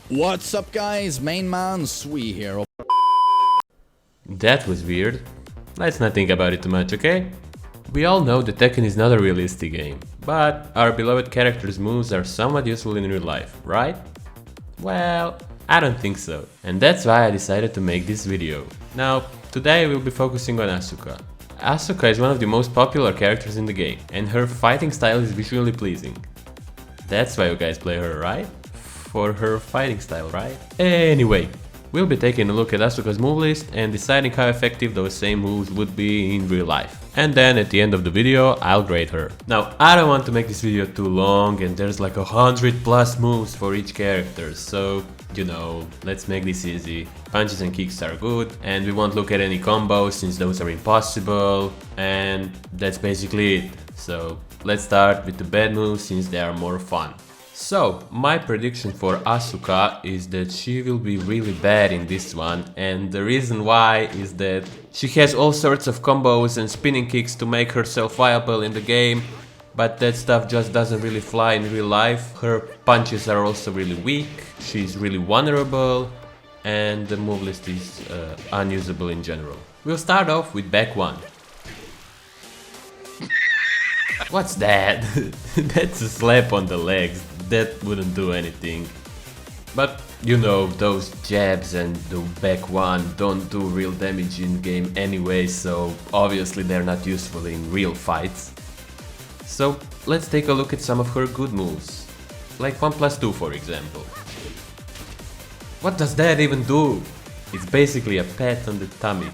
What's up guys, main man Sui here. That was weird. Let's not think about it too much, okay? We all know that Tekken is not a realistic game, but our beloved character's moves are somewhat useful in real life, right? Well, I don't think so, and that's why I decided to make this video. Now, today we'll be focusing on Asuka. Asuka is one of the most popular characters in the game, and her fighting style is visually pleasing. That's why you guys play her, right? For her fighting style, right? Anyway, we'll be taking a look at Asuka's move list and deciding how effective those same moves would be in real life. And then at the end of the video, I'll grade her. Now, I don't want to make this video too long and there's like 100+ moves for each character, so you know, let's make this easy. Punches and kicks are good, and we won't look at any combos since those are impossible, and that's basically it. So let's start with the bad moves since they are more fun. So, my prediction for Asuka is that she will be really bad in this one, and the reason why is that she has all sorts of combos and spinning kicks to make herself viable in the game, but that stuff just doesn't really fly in real life. Her punches are also really weak, she's really vulnerable, and the move list is unusable in general. We'll start off with back one. What's that? That's a slap on the legs. That wouldn't do anything. But you know, those jabs and the back one don't do real damage in game anyway, so obviously they're not useful in real fights. So let's take a look at some of her good moves. Like 1+2 for example. What does that even do? It's basically a pat on the tummy.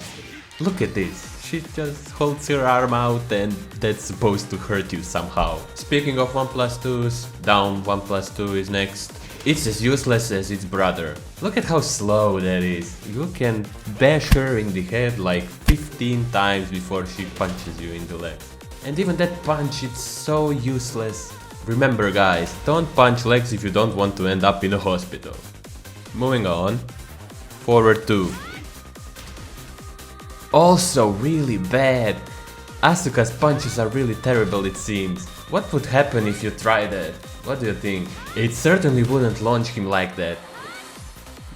Look at this. She just holds her arm out and that's supposed to hurt you somehow. Speaking of 1+2s, down 1+2 is next. It's as useless as its brother. Look at how slow that is. You can bash her in the head like 15 times before she punches you in the legs. And even that punch, it's so useless. Remember guys, don't punch legs if you don't want to end up in a hospital. Moving on. Forward 2. Also really bad. Asuka's punches are really terrible it seems. What would happen if you try that? What do you think? It certainly wouldn't launch him like that.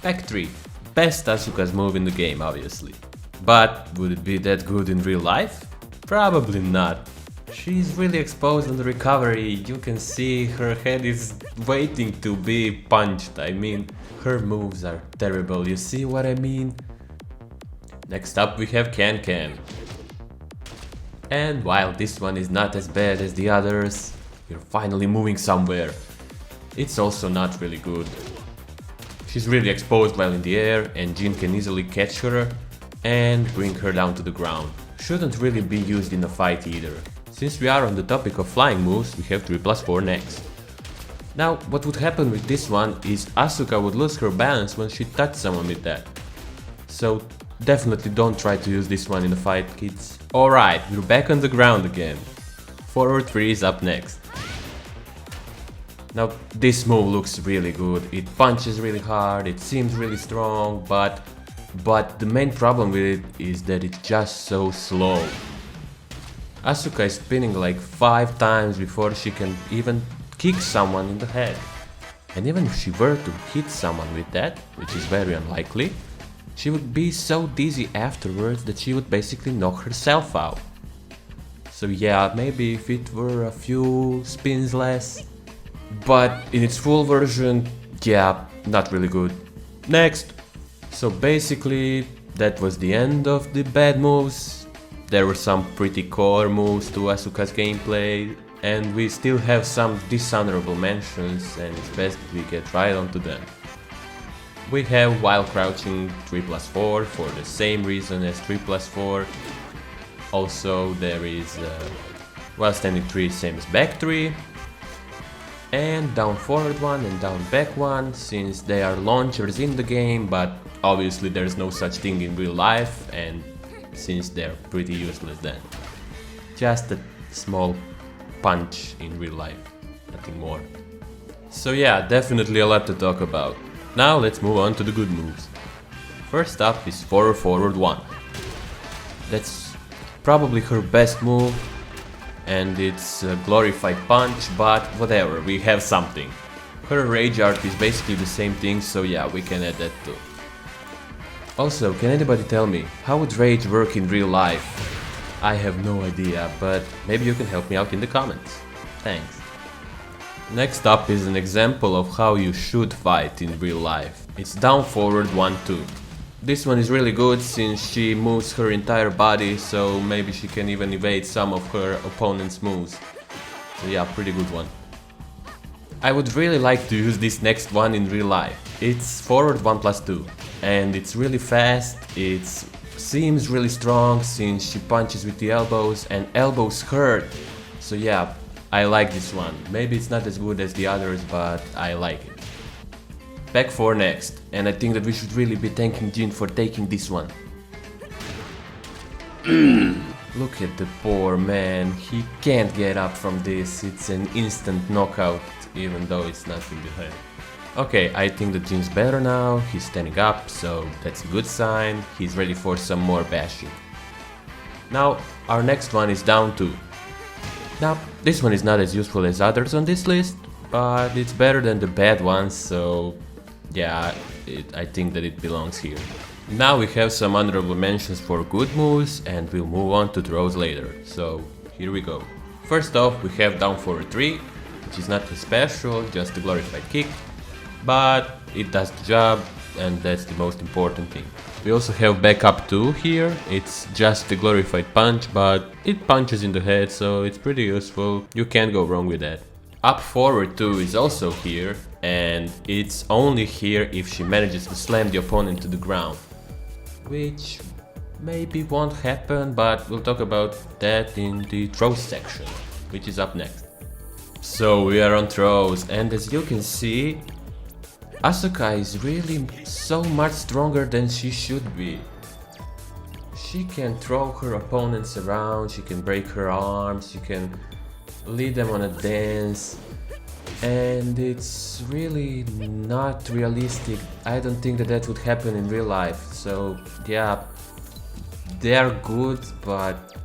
Back 3. Best Asuka's move in the game obviously. But would it be that good in real life? Probably not. She's really exposed on the recovery, you can see her head is waiting to be punched. I mean, her moves are terrible, you see what I mean? Next up we have Can. And while this one is not as bad as the others, we're finally moving somewhere. It's also not really good. She's really exposed while in the air and Jin can easily catch her and bring her down to the ground. Shouldn't really be used in a fight either. Since we are on the topic of flying moves, we have 3+4 next. Now, what would happen with this one is Asuka would lose her balance when she touched someone with that. So definitely don't try to use this one in a fight, kids. Alright, we're back on the ground again. Forward 3 is up next. Now, this move looks really good. It punches really hard, it seems really strong, but the main problem with it is that it's just so slow. Asuka is spinning like 5 times before she can even kick someone in the head. And even if she were to hit someone with that, which is very unlikely, she would be so dizzy afterwards that she would basically knock herself out. So yeah, maybe if it were a few spins less, but in its full version, yeah, not really good. Next! So basically, that was the end of the bad moves. There were some pretty core moves to Asuka's gameplay, and we still have some dishonorable mentions, and it's best we get right onto them. We have while crouching 3+4 for the same reason as 3+4. Also there is while standing 3 same as back 3. And down forward 1 and down back 1 since they are launchers in the game, but obviously there's no such thing in real life and since they're pretty useless then. Just a small punch in real life, nothing more. So yeah, definitely a lot to talk about. Now let's move on to the good moves. First up is forward 1. That's probably her best move and it's a glorified punch, but whatever, we have something. Her rage art is basically the same thing, so yeah, we can add that too. Also, can anybody tell me, how would rage work in real life? I have no idea, but maybe you can help me out in the comments. Thanks. Next up is an example of how you should fight in real life. It's down forward 1-2. This one is really good since she moves her entire body, so maybe she can even evade some of her opponent's moves. So yeah, pretty good one. I would really like to use this next one in real life. It's forward 1+2 and it's really fast, it seems really strong since she punches with the elbows and elbows hurt. So yeah, I like this one. Maybe it's not as good as the others, but I like it. Back 4 next, and I think that we should really be thanking Jin for taking this one. Look at the poor man, he can't get up from this, it's an instant knockout, even though it's not in the head. Okay, I think that Jin's better now, he's standing up, so that's a good sign, he's ready for some more bashing. Now, our next one is down 2. Now, this one is not as useful as others on this list, but it's better than the bad ones, so yeah, I think that it belongs here. Now we have some honorable mentions for good moves, and we'll move on to throws later, so here we go. First off, we have down forward 3, which is not too special, just a glorified kick, but it does the job, and that's the most important thing. We also have back up 2 here, it's just a glorified punch, but it punches in the head, so it's pretty useful, you can't go wrong with that. Up forward 2 is also here, and it's only here if she manages to slam the opponent to the ground. Which maybe won't happen, but we'll talk about that in the throws section, which is up next. So we are on throws, and as you can see, Asuka is really so much stronger than she should be. She can throw her opponents around, she can break her arms, she can lead them on a dance, and it's really not realistic. I don't think that that would happen in real life, so yeah, they are good, but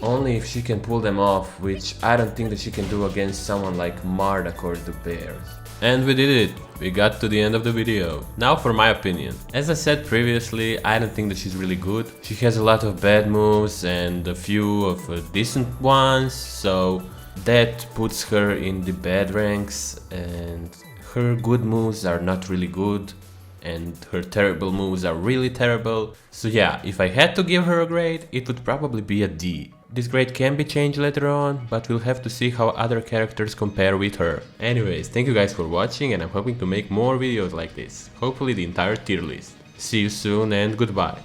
only if she can pull them off, which I don't think that she can do against someone like Marduk or the Bears. And we did it! We got to the end of the video. Now for my opinion. As I said previously, I don't think that she's really good. She has a lot of bad moves and a few of decent ones, so that puts her in the bad ranks, and her good moves are not really good, and her terrible moves are really terrible. So yeah, if I had to give her a grade, it would probably be a D. This grade can be changed later on, but we'll have to see how other characters compare with her. Anyways, thank you guys for watching, and I'm hoping to make more videos like this, hopefully the entire tier list. See you soon and goodbye.